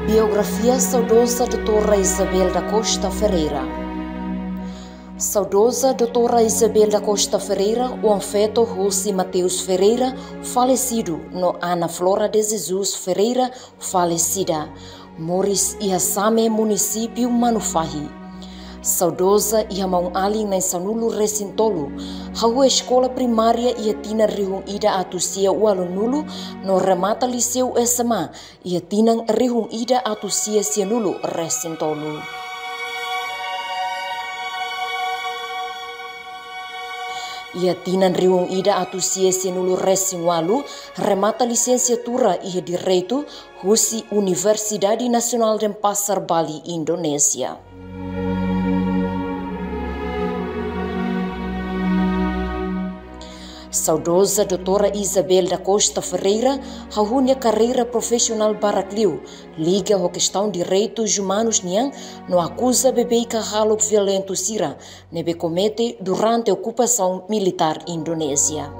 Biografia saudosa doutora Isabel da Costa Ferreira. Saudosa doutora Isabel da Costa Ferreira, o afeto José Mateus Ferreira, falecido no Ana Flora de Jesus Ferreira, falecida, Moris Iasame, município Manufahi. Saudosa Iamão Ali na Sanulu Recintolo, a escola primária e a tina rihung ida atusia ualunulu, no remata liceu SMA e a tinang rihung ida atusia sianulu Recintolo. Ia tinan riung ida atusia sianulu Recingwalu, remata licenciatura e direito, Husi Universidade Nacional de Pasar Bali, Indonésia. Saudosa doutora Isabel da Costa Ferreira, a carreira profissional baracliu, liga a questão de direitos humanos niang, no acusa bebê carralo violento sira, nebe comete durante a ocupação militar indonésia.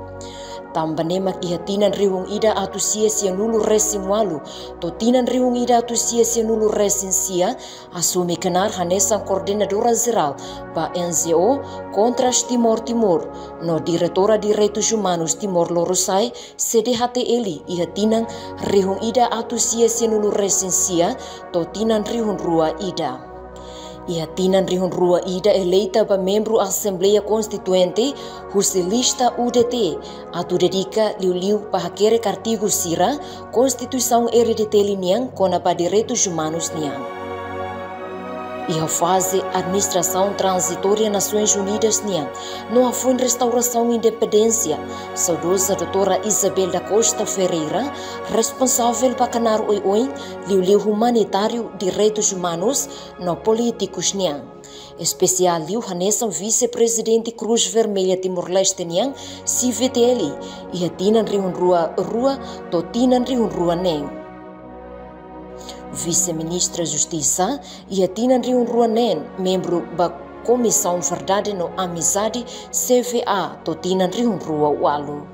Tambanema que hatinan riung ida atusia sianulu Recingwalu, totinan riung ida atusia sianulu Recinsia, assume kenar hanesan coordenadora geral ba NGO contra Timor, no diretora direitos humanos Timor-Leste, CDHTL e hatinan riung ida atusia sianulu Recinsia, totinan riung rua ida. Ia tinan rihun rua ida eleita ba membro Assembleia Constituinte, husi lista UDT, atu dedica liu pahakere artigo sira, Constituição RDT liniang kona pa direitos humanos niang. Ia fase administração transitória Nações Unidas niang, no foi restauração independência, saudosa doutora Isabel da Costa Ferreira, responsável para canar oi liu humanitário direitos humanos no políticos niang. Especial liu hanesan vice-presidente Cruz Vermelha Timor-Leste niang, CVTL, ia tinan rihun rua to tinan rihun rua neng. Vice-ministra Justiça e a Tinan Riun Ruanen, membro da Comissão Verdade no Amizade CVA, to Tinan Riun Rua Walu.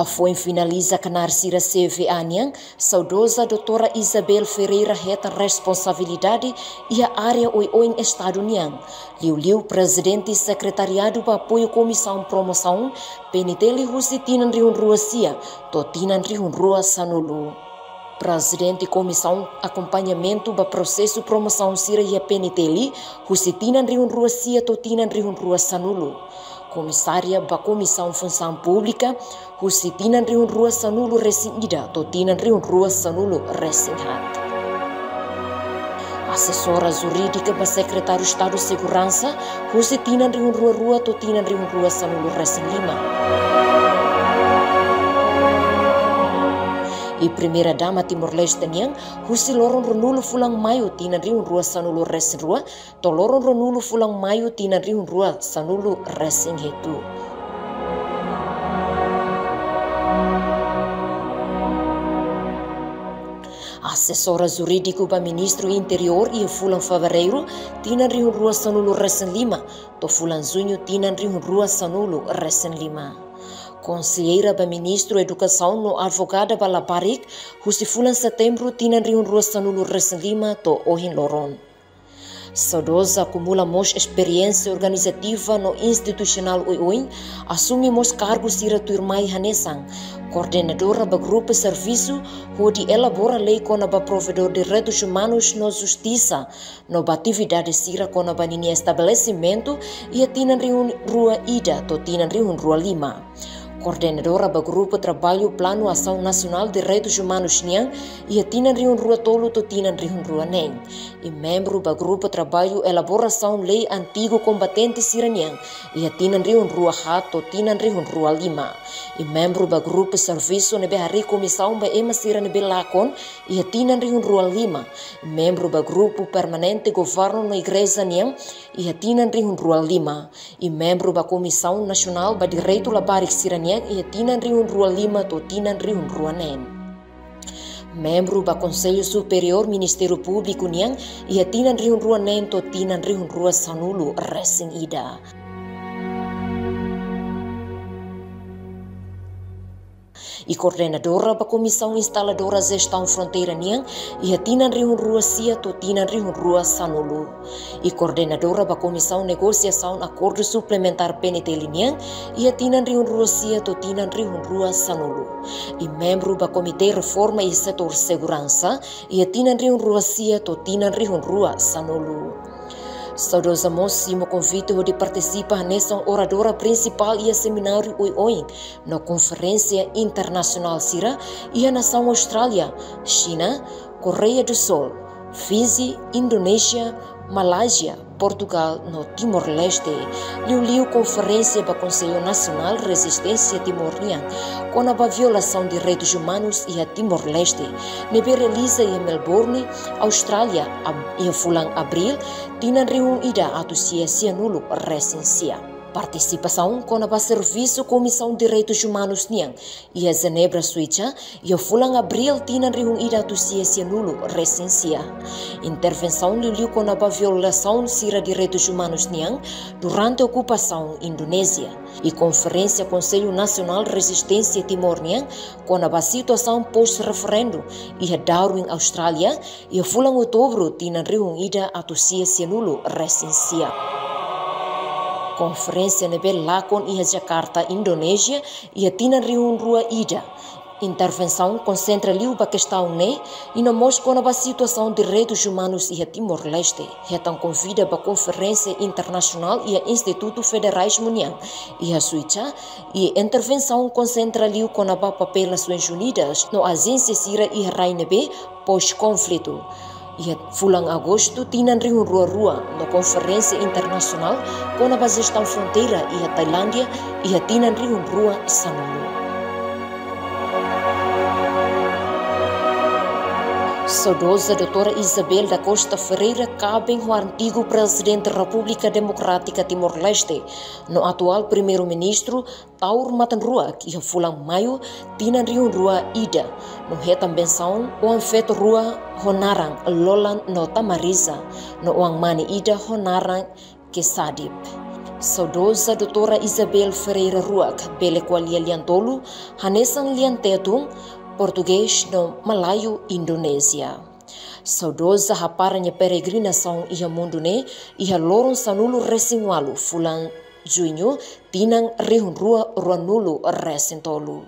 Foi finaliza canar sira CVA niang, saudosa doutora Isabel Ferreira reta responsabilidade e a área oi Estado niang. Liu presidente secretariado para apoio Comissão Promoção, peniteli husi Tinan Riun Rua Sia, to Tinan Riun Rua Sanulu. Presidente Comissão Acompanhamento do Processo Promoção Sira e Peniteli, Husitina Riun Rua Sia Totina Riun Rua Sanulu. Comissária da Comissão Função Pública, Husitina Riun Rua Sanulu Recingida, Totina Riun Rua Sanulu Recinghat. Assessora Jurídica do Secretário de Estado de Segurança, Husitina Riun Rua Totina Riun Rua Sanulu Recing Lima. E primeira-dama Timor-Leste niang, husi loron renulo fulang maio tina riun rua sanulu resing rua, to loron renulo fulang maio tina riun rua sanulu resing hetu. Assessora jurídico ba Ministro Interior e fulang fevereiro tina riun rua sanulu resing lima, to fulang junho tina riun rua sanulu resing lima. Conselheira da Ministro Educação no advogada Balaparik, husi fulan setembro tinan riun rua sanulu Recing Lima to ohin loron. Saudosa acumula mos experiência organizativa no institucional oi assume mos cargos sira turmai hanesang, coordenadora do grupo serviço, onde elabora lei kona ba provedor de direitos humanos no justiça, no ba atividade sira kona ba nini estabelecimento e a tinan riun rua ida to tinan riun rua lima. Coordenadora do Grupo Trabalho Plano Ação Nacional de Direitos Humanos Niang e a Tinan Riun Rua Tolo to Tinan Riun Rua Neng. E membro do Grupo Trabalho Elaboração Lei Antigo Combatente Siraniang e a Tinan Riun Rua Hato Tinan Riun Rua Lima. E membro do Grupo Serviço Nebe Hari Comissão ba Ema Sira Nebe Lacon e a Tinan Riun Rua Lima. E membro do Grupo Permanente Governo na Igreja Niang e a Tinan Riun Rua Lima. E membro da Comissão Nacional ba Direito Labarik Siraniang e Tinan Riun Rua Lima to Tinan Riun Rua Nen. Membro do Conselho Superior Ministério Público Niang e a Tinan Riun Rua Nen to Tinan Riun Rua Sanulu Resing Ida. E coordenadora ba Comissão Instaladora Gestão Fronteira Niang e tinan rihun rua sia to tinan rihun rua Sanulu. E coordenadora ba Comissão Negociação Acordo Suplementar PNT Niang e tinan rihun rua sia to tinan rihun rua Sanulu. E membro ba Comitê Reforma e Setor Segurança e tinan rihun rua sia to tinan rihun rua Sanulu. Saudosa Mossimo convite de participar nessa oradora principal e a seminário Oi na Conferência Internacional Sira e a Nação Austrália, China, Coreia do Sul, Fiji, Indonésia, Malásia, Portugal, no Timor-Leste. Liu conferência para o Conselho Nacional Resistência Timor-Niang com a violação de direitos humanos e a Timor-Leste. Nebe realiza em Melbourne, Austrália, em fulang abril, tinan riun ida atusia sianulo recensia. Participação com a Serviço Comissão de Direitos Humanos Niang e a Genebra Suíça e a fulang abril tinan rihung ida tusia nulo recensia. Intervenção liu com a violação de direitos humanos Niang durante a ocupação Indonésia e Conferência Conselho Nacional Resistência Timor-Niang com a situação pós-referendo e a Darwin Austrália e a fulang outubro tinan rihung ida tusia nulo recensia. Conferência nebe lakon ia Jakarta, Indonésia, e a tinan rihun rua ida. Intervenção concentra liu ba questão ne e não mostra a situação de direitos humanos e a Timor-Leste. Retan convida ba Conferência Internacional e a Instituto Federalismo Niang e a Suíça e intervenção concentra liu com a papel Nações Unidas no agência Sira e a Rainebe pós-conflito. E fulang agosto tinan rihun rua na Conferência Internacional com a Gestão Fronteira e a Tailândia e a tinan rihun rua Sanulu. Saudosa doutora Isabel da Costa Ferreira cabe o antigo presidente da República Democrática Timor-Leste, no atual primeiro-ministro Taur Matanrua, que a fulang maio tinan rihun rua ida, no retam benção o anfeto rua Honarang Lolan no Tamarisa, no uang mani ida Honarang que Sadip. Saudosa doutora Isabel Ferreira Ruak, bele qualia liantolo, hanesan liantetung, português no Malaio, Indonésia. Saudosa raparanha peregrinação e a mundo ne e a loron sanulo resinwalu fulan junho tinang rihun rua ruanulo resintolo.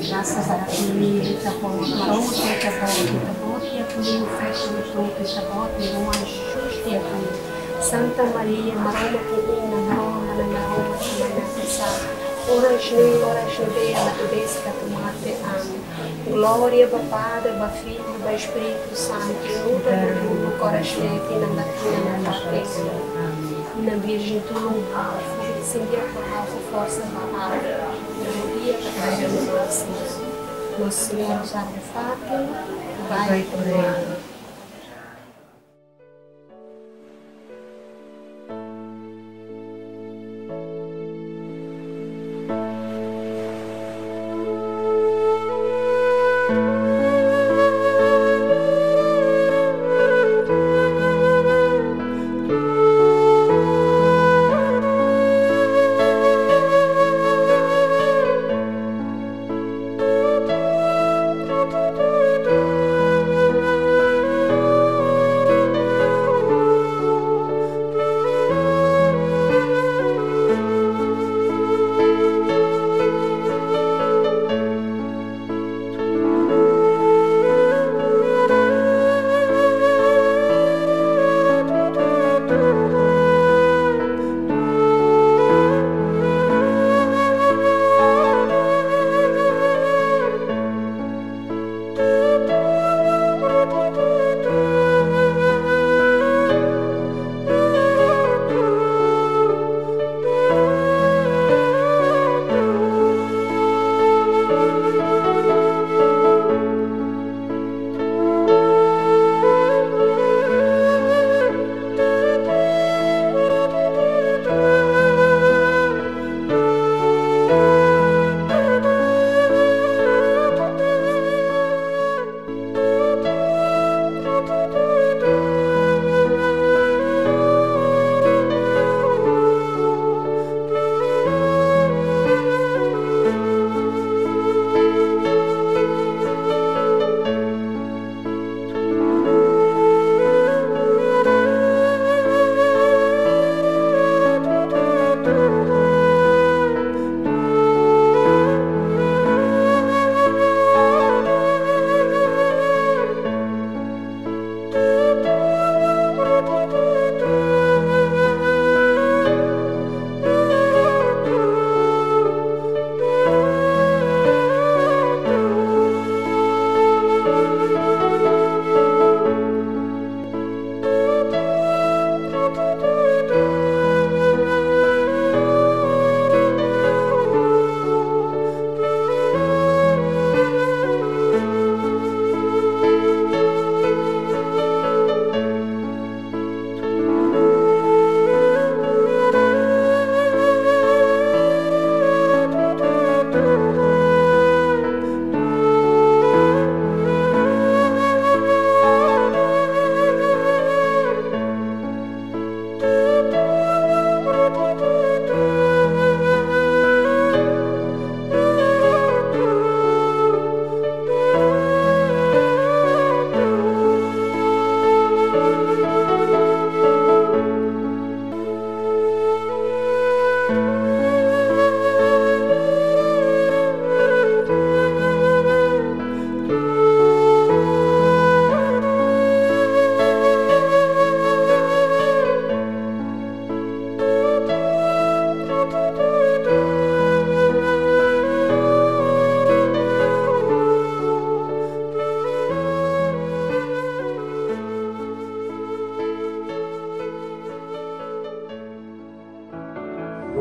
Graças a Deus, kita pode marau, kita pode e a polícia fecha no topo, kita pode uma justiça. Santa Maria, Maroma Querina, Maroma Naroma, Semana Pisa, ora Shnei, a Tedesca, Tomate, Amém. Glória, Pada, Filho, Espírito Santo, luta por tudo, coração, que não dá na batência. Na Virgem, tu não vai, incendiar por força da água. No dia que a gente nasce, Nosso Senhor já de fato, vai por ele.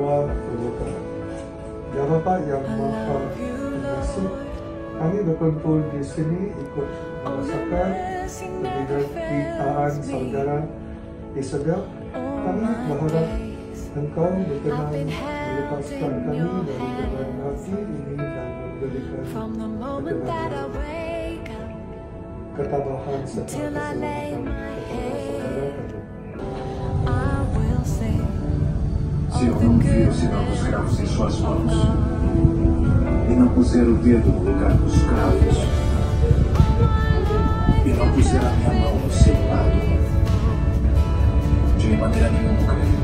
doa pembukaan. Ya Bapa yang Maha Pengasih, kami berkumpul di sini ikut merasakan penderitaan saudara Isabel. Kami berharap Engkau berkenan melepaskan kami dari beban hati ini dan memberikan ketenangan, ketabahan serta keselamatan kepada saudara kami. Senhor, não vira o sinal dos cravos em suas mãos e não puser o dedo no lugar dos cravos e não puser a minha mão no seu lado, de maneira nenhuma creio.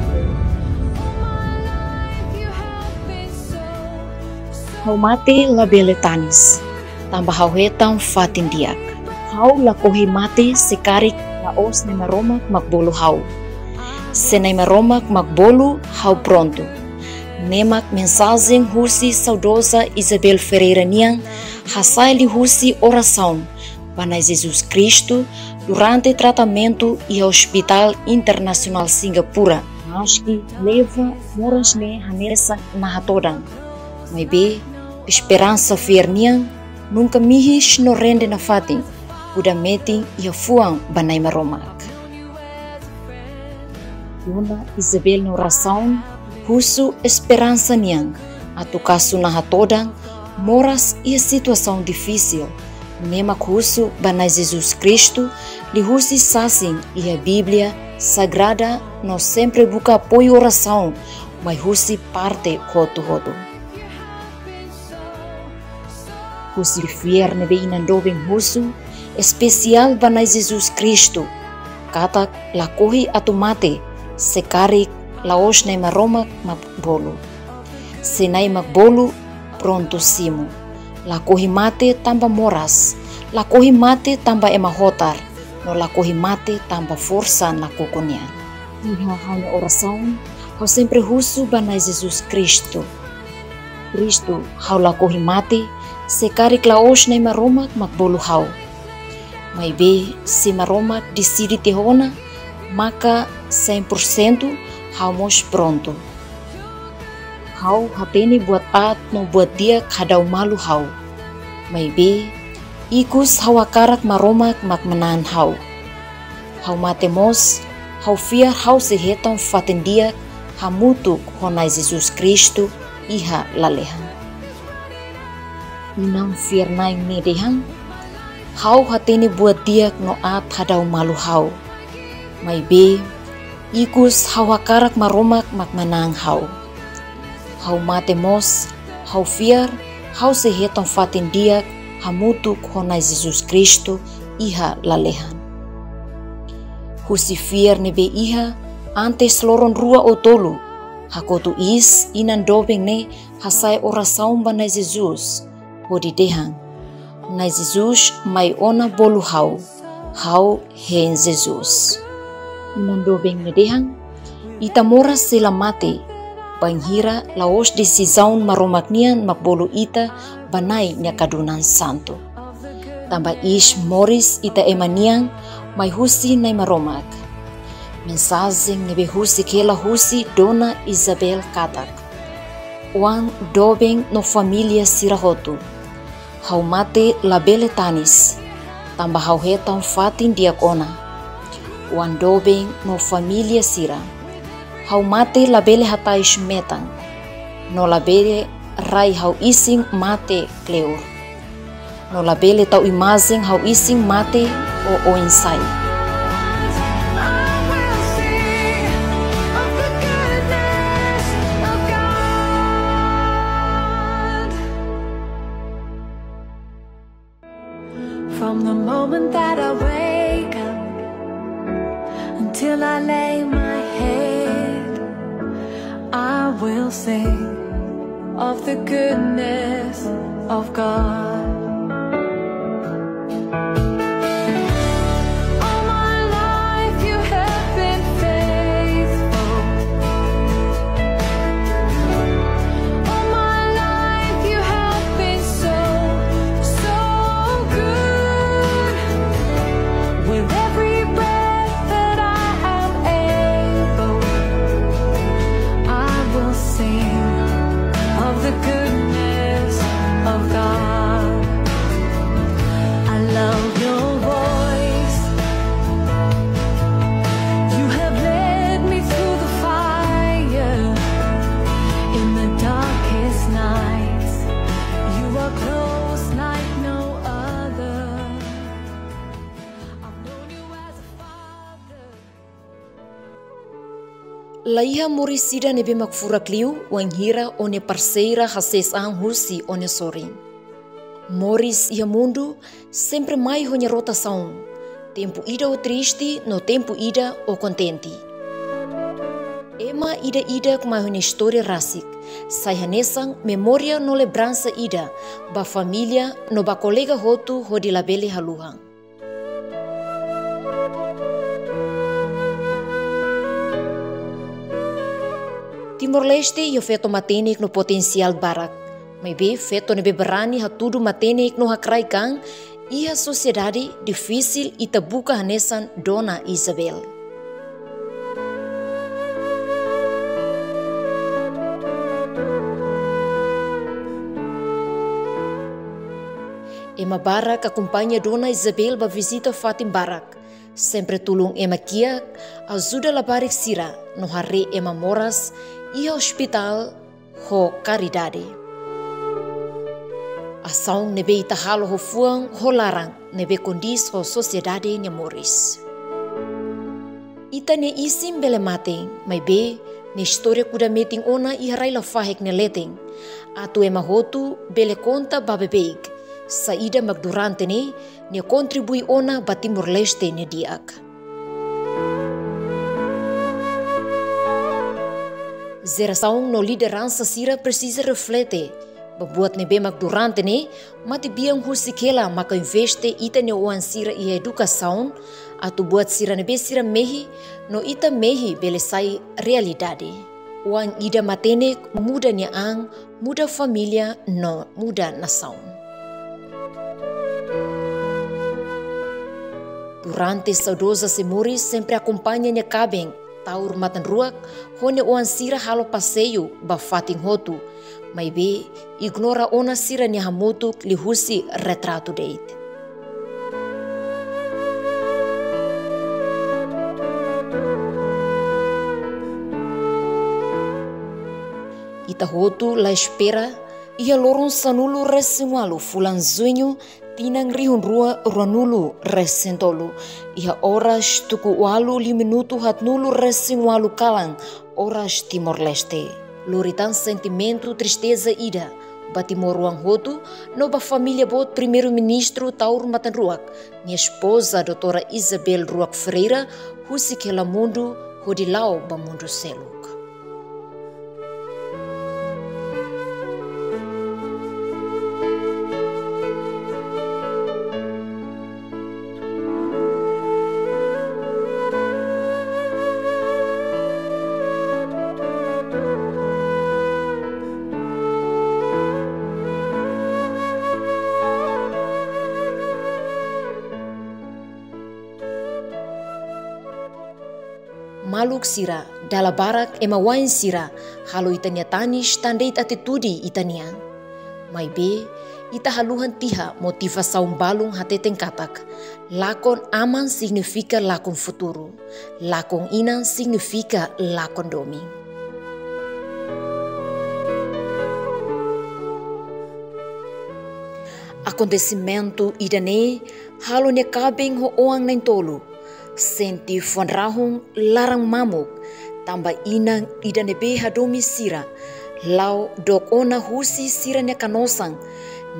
Hau mate la bele tanis, tambah hau hetang fatin diak. Hau la kohi mate sekarik la os ne maromak makbolu hau. Senai maromak makbolu hau pronto. Nemak mensagem husi saudosa Isabel Ferreira Niang hasai li husi oração para Jesus Cristo durante tratamento e Hospital Internacional Singapura. Acho leva moras ne hanesa na hatodang. Maybe esperança fierniang nunca mihis no rende na fatin uda meting ia fuang banai maromak. Yuna Isabel no oração husu esperança niang atu kasu na hatodang moras ia situação difícil nemak husu banai Jesus Cristo li husi sasin ia Bíblia Sagrada no sempre buka apoio oração mas husi parte hotu. Husi fier nebe inandobeng husu especial banai Jesus Cristo katak lakohi atu mate sekarik laos na maromak makbolu senai makbolu pronto simu lakohi mate tamba moras lakohi mate tamba emahotar no lakohi mate tamba força na kokonian iha hanya oração hau sempre husu banai Jesus Cristo hau lakohi mate sekarik laos na maromak makbolu hau. Mai be se maromak decide tehona, maka 100% hau mos pronto. Hau hatene buat at no buat dia kadau malu hau. Mai be ikus hau akarak maromak makmenan hau. Hau mate mos, hau fiar hau sehetam faten dia hamutuk honai Jesus Cristo iha lalehan. Inang firnai ni dehang hau hatene buat diak no at hadau malu hau mai be ikus hau hakarak maromak makmanang hau mate mos hau fiar hau seheton fatin diak hamutuk honai Jesus Cristo iha lalehan husi fiar nebe iha antes loron rua otolu hakotu is inan dobeng ne hasai oração banai Jesus Hodi dehang, na Jesus mai ona bolu hau hen Jesus. Inandobeng ne dehang, ita mora sila mate, banghira laos desizaun maromaknian makbolu ita banai nyakadunan santo. Tamba ish moris ita emaniang mai husi nai maromak. Mensagem nebe husi kela husi Dona Isabel katak. Wan dobeng no familia sirahotu. Hau mate labele tanis, tambah hau hetang fatin diakona. Wan dobeng no familia sira. Hau mate labele hatai shmetang. No labele rai hau ising mate kleur. No labele tau imazeng hau ising mate o insai. From the moment that I wake up until I lay my head, I will sing of the goodness of God. All my life you have been faithful. All my life you have been so good. With every breath that I am able, I will sing Laiha morisida nebe makfurak liu wanghira one parceira hases ang husi one soring. Moris ia mundo sempre mai honya rota saung. Tempo ida o triste no tempo ida o contente. Ema ida kuma honya história rasik. Sai hanesang memória no lembrança ida ba família no ba colega hotu hodi labele haluhang. Timor-Leste ia feto matenik no potensial barak. Mas be feto nebe berani hatudu matenik no hakrai kang ia sociedade difícil e tabuka hanesan Dona Isabel. Ema Barak acompanha Dona Isabel ba visita Fatim Barak. Sempre tulung ema kiak, ajuda labarik sira no hare ema moras e hospital ho caridade. Asaung nebe itahalo ho fuang ho larang nebe kondis ho sociedade nya moris. Ita ne isim bele mateng, mai be ne história kuda meting ona i harai la fahek ne leteng. Atu ema hotu bele conta babebeig. Saída magdurante ne contribui ona ba Timor-Leste ne diak. Zerasaung no liderança sira precisa reflete. Babuat nebe magdurante ne mati biang husikela maka investe ita ne oan sira i educação atu buat sira nebe sira mehi no ita mehi bele sai realidade. Oan ida matene muda nya ang, muda família no muda nação. Durante saudosa Moris sempre acompanha-ne cabem, taur matan ruak, hone oan sira halo passeio ba fating hotu, mas be ignora ona sira ne hamotu lihusi retrato date. Ita hotu la espera, ia lorong sanulu resinwalu fulanzunho tinang rihun rua ranulu resentolu. Ia oras tuku walu 5 minuto hatnulu resinwalu kalang oras Timor-Leste. Loritan sentimento tristeza ida. Batimor ruang hotu no ba família bot primeiro-ministro Taur Matanruak. Minha esposa doutora Isabel Ruak Freira husikela mundo hodilau ba mundo seluk. Maluk sira, dala barak ema wain sira, halo itania tanis tandeit atitudi itania. Mai be, ita haluhan tiha motivasaun balung hateten katak. Lakon aman significa lakon futuro. Lakon inan significa lakon domi. Acontecimento idane, halo ne kabeng ho oang nain tolu. Senti fanrahung larang mamuk, tambah inang ida nebe hadomi sira, lau dok ona husi sira ne kanosang,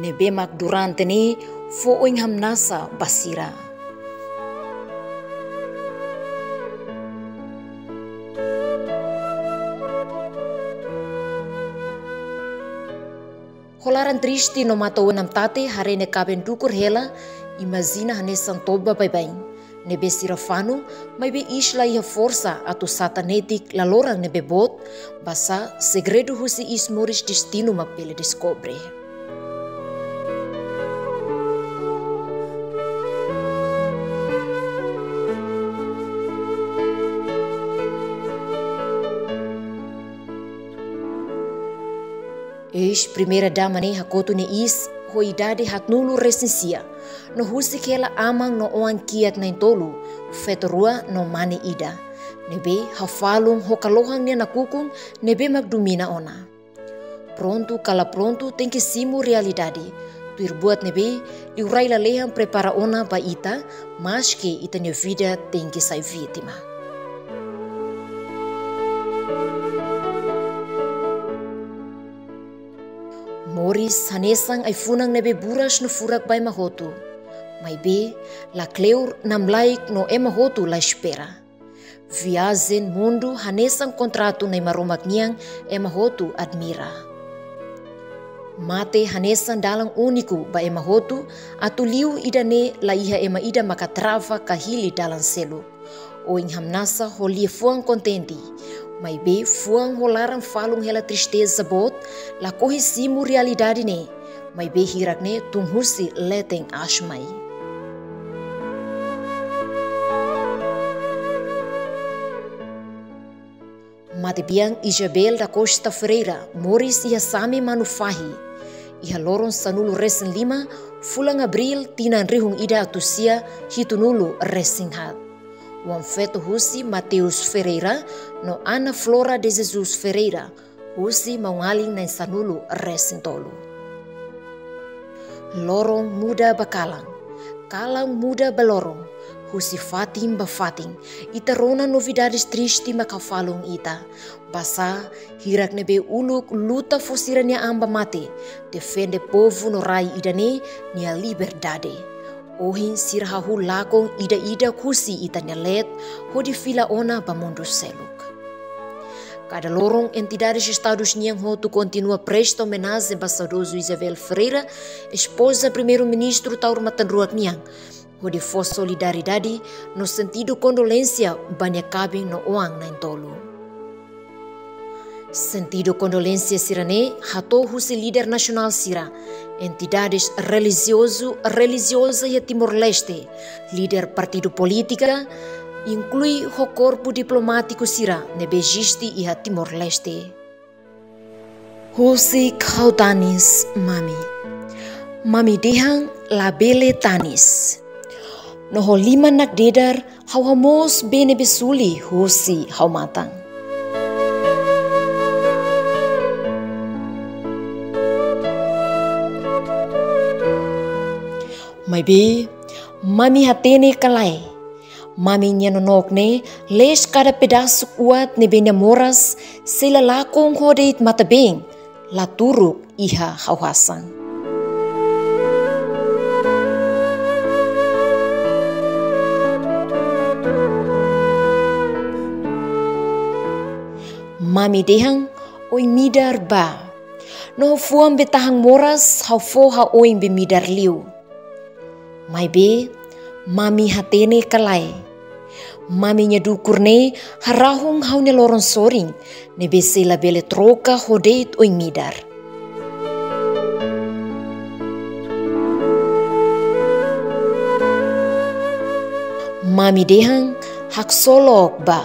nebe mak durante ne fo oing hamnasa basira. Holaran triste no mata wenam tate harene kaben dukur hela, imagina hanesan toba bye-bye. Nebe sirafano, mas be isla ia força atu satanetik lalorang nebe bot, basa segredo husi ismoris destino mapele descobre. Eis primeira dama ne hakotu ne is, ho idade hatnulu resensia. No husi kela amang no oan kiat nain tolu, fetorua no mane ida. Nebe hafalung ho kalohang nia nakukung, nebe magdumina ona. Pronto kala pronto tem que simu realidade. Tuir buat nebe, liurai lalehan prepara ona ba ita, mas que ita nia vida tem que sai vítima. Morris hanesang ay funang nebe buras no furak bay mahotu. Mai be la cleur namlaik no e mahotu la espera. Viazen mundo hanesang kontratu na maromak niang e mahotu admira. Mate hanesan dalang uniku ba e mahotu atu liu idane la iha ema ida makatrava kahili dalang selu. Oing hamnasa holie fuang kontenti. Mai be fuang holaran falung hela tristeza bot la kohi simu realidade ne. Mai be hirak ne tunghusi leteng ashmai. Mate biang Isabel da Costa Ferreira, Morris ia sami manufahi. Iha loron sanulu resen 5, fulang Abril tinan rihung ida atusia hitunulu resinghat. Wan feto husi Mateus Ferreira no Ana Flora de Jesus Ferreira, husi maungaling na sanulu resintolu. Lorong muda bakalang, kalang muda balorong, husi fatim bafating, ita rona novidades triste makafalong ita. Basa hirak nebe uluk luta fosirania amba mate, defende povo no rai idane nia liberdade. Ohin sirhahu lakong ida-ida kusi ita nyalet, hodi fila ona bamundo seluk. Cada lorong entidades Estados Unidos hotu continua presta homenagem ao saudoso Isabel Ferreira, esposa primeiro-ministro Tauro Matanruak Niang, hodi fos solidariedade no sentido condolência banyak cabe no oang na intolo. Sentido condolência sirane hato husi líder nacional sira, entidades religiosa e Timor-Leste, líder partido política, inclui o corpo diplomático sira nebejiste e a Timor-Leste. Husi kautanis mami dehang labele tanis. Noho 5 nak dedar hawamos bene besuli husi haumatang. Mai be, mami hatene kalai. Mami nyanonok ne, les kada pedaço kuat ne benya moras, sela lakong hodeit matabeng, laturuk iha hauhasang. Mami dehang, oing midar ba. No fuam betahang moras, hau foha oing be midar liu. Mai be, mami hatene kalai. Mami nyadukur ne harahung hau ne loron soring, ne bese la bele troka hodeit oing midar. Mami dehang hak solok ba.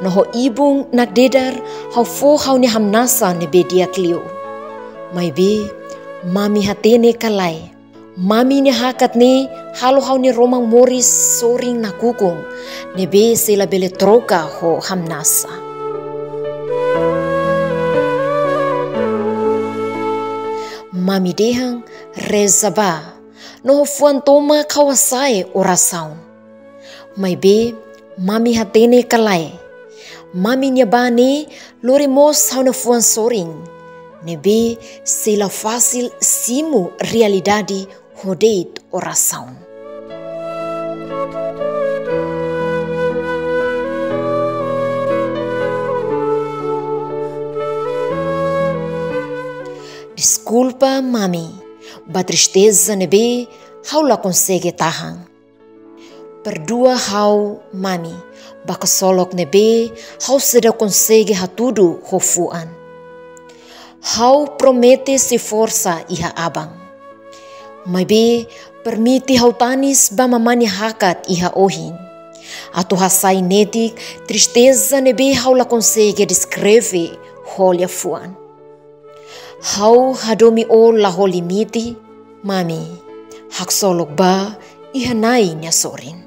Noho ibung nak dedar hau fo hau ne hamnasa ne be dia klio. Mai be, mami hatene kalai. Mami ne hakat ne halo hau ne Romang Morris soring na kukung ne be sela bele troka ho hamnasa. Mami dehang rezaba no fuan toma kawasai orasaun. Mai be mami hatene kalai. Mami nyabane lore mos hau ne fuan soring ne be sela fasil simu realidade hodeit oração. Desculpa, mami, ba tristeza nebe, hau la consegue tahan. Perdoa hau, mami, ba kasolok nebe, hau seda consegue hatudu hofuan. Hau promete se força iha abang. Mai be, permite hau tanis ba mamani hakat iha ohin. Atu hasai netik, tristeza nebe hau la consegue descreve holia fuan. Hau hadomi o la ho limiti, mami, hak solok ba iha nai nya sorin.